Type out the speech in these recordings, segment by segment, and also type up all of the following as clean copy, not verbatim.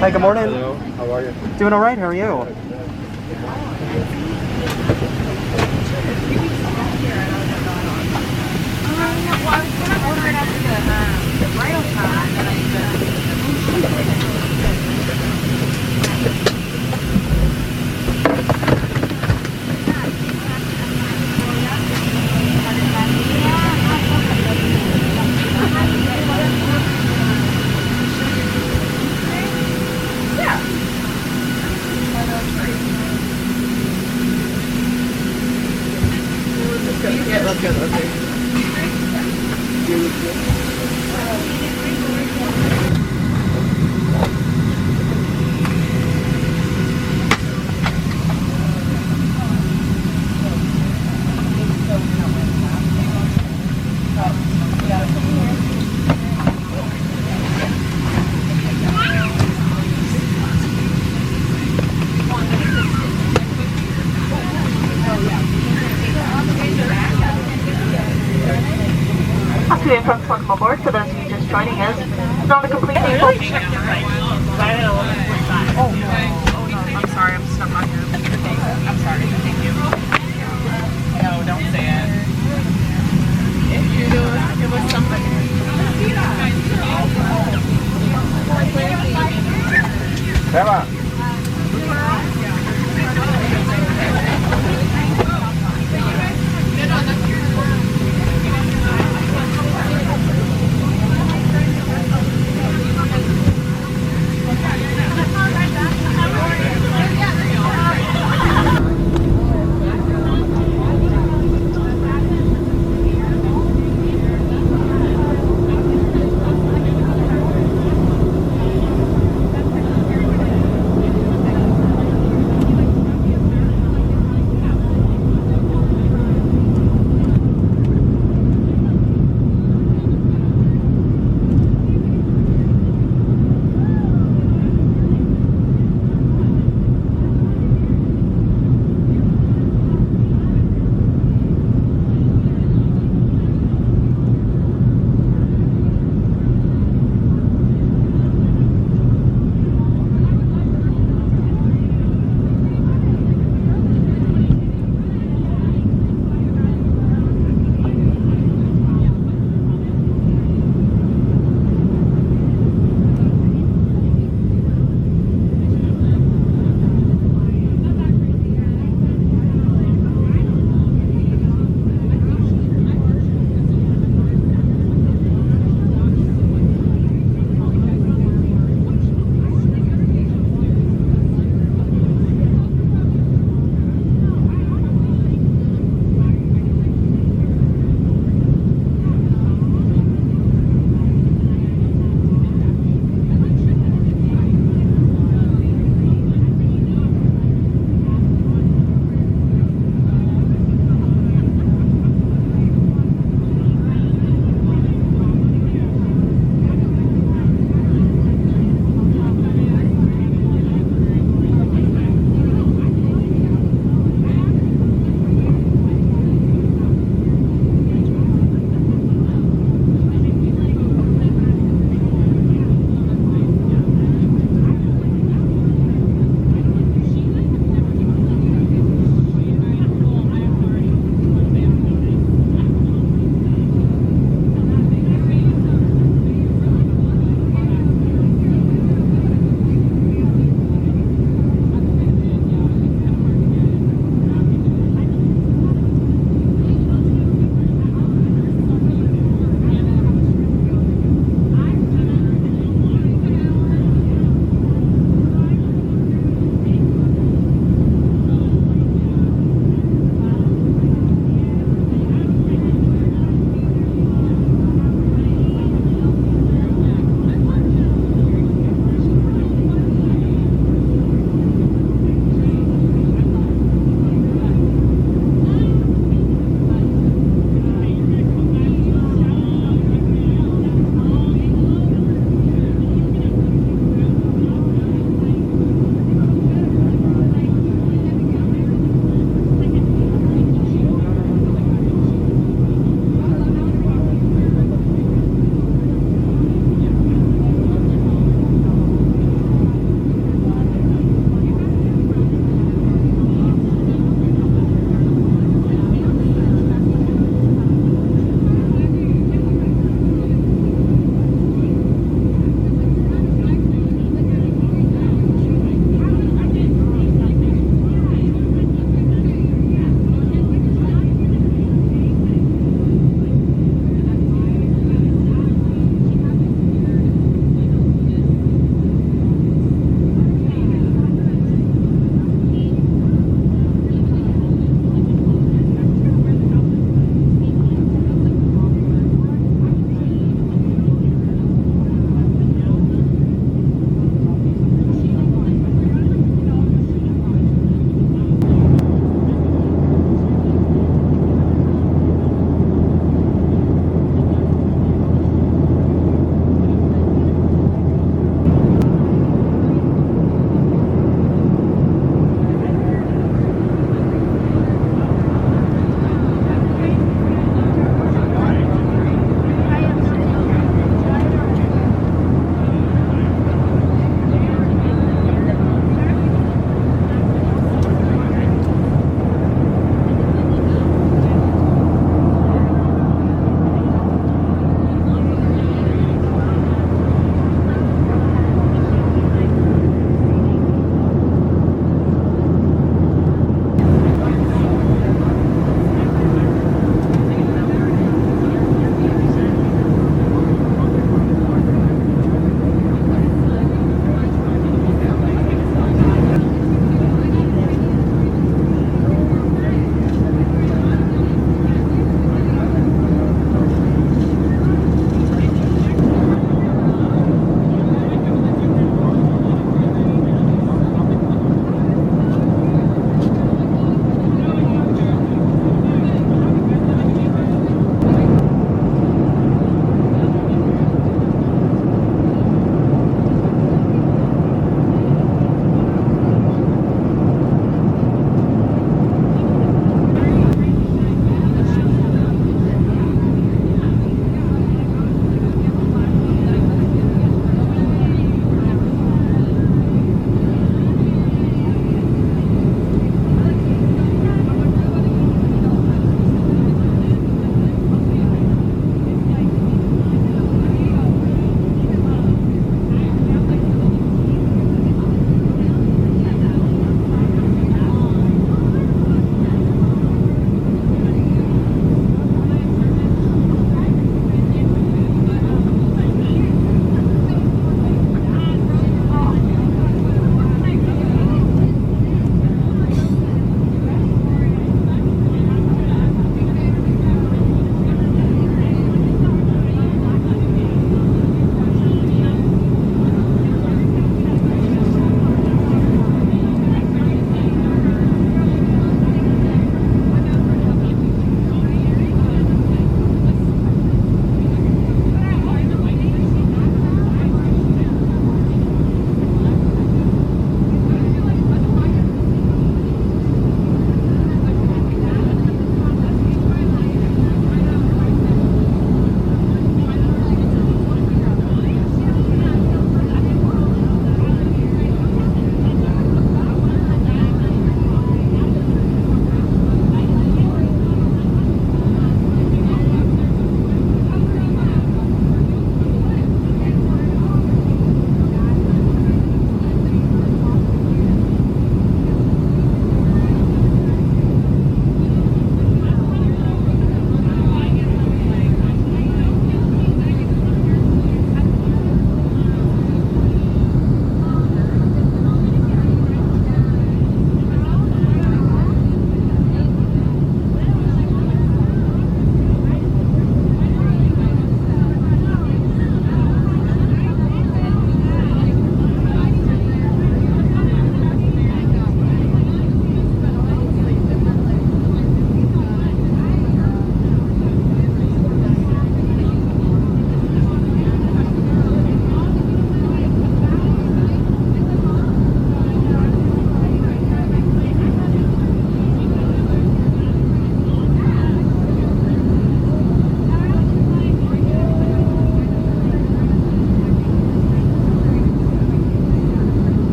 Hi, good morning. Hello, how are you? Doing all right. How are you? Yeah, let's go. To and from welcome aboard. For those of you just joining us, it's not a complete vehicle. I'm sorry, I'm stuck on your thing. I'm sorry. Thank you. No, don't say it. If you do it was something. Eva.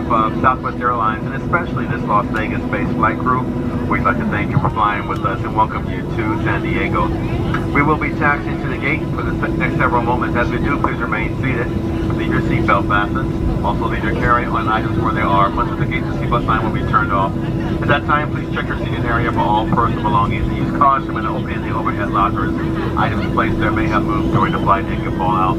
behalf of Southwest Airlines and especially this Las Vegas-based flight crew, we'd like to thank you for flying with us and welcome you to San Diego. We will be taxiing to the gate for the next several moments. As we do, please remain seated. Leave your seatbelt fastened. Also leave your carry-on items where they are. Once at the gate, the seatbelt sign will be turned off. At that time, please check your seating area for all personal belongings and use caution when opening the overhead lockers. Items placed there may have moved during the flight and could fall out.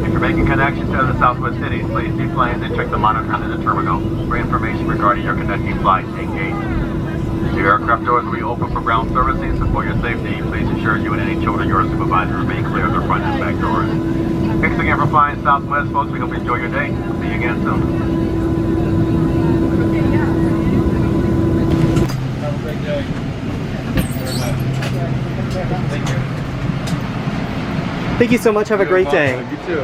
If you're making connections to other Southwest cities, please deplane and check the monitor in the terminal for information regarding your connecting flight and gate. The aircraft doors will be open for ground servicing, so for your safety, please ensure you and any children you're supervising remain clear of the front and back doors. Thanks again for flying Southwest, folks. We hope you enjoy your day. See you again soon. Have a great day. Thank you. Thank you so much. Have a great day. You too.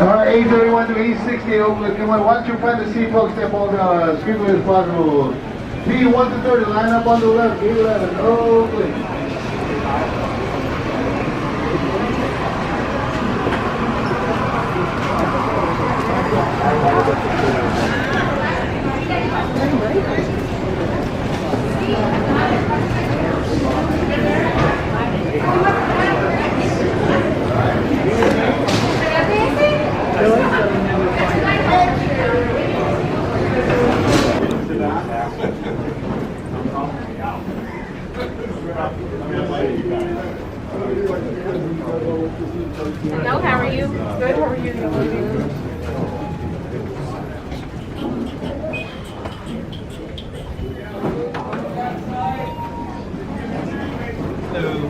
Alright, 831 to 860 Oakland. Come on, watch your friend to see folks step on the screen as possible. P1 to 30, line up on the left, gate 11, Oakland. Hello, how are you? Good, how are you? Hello.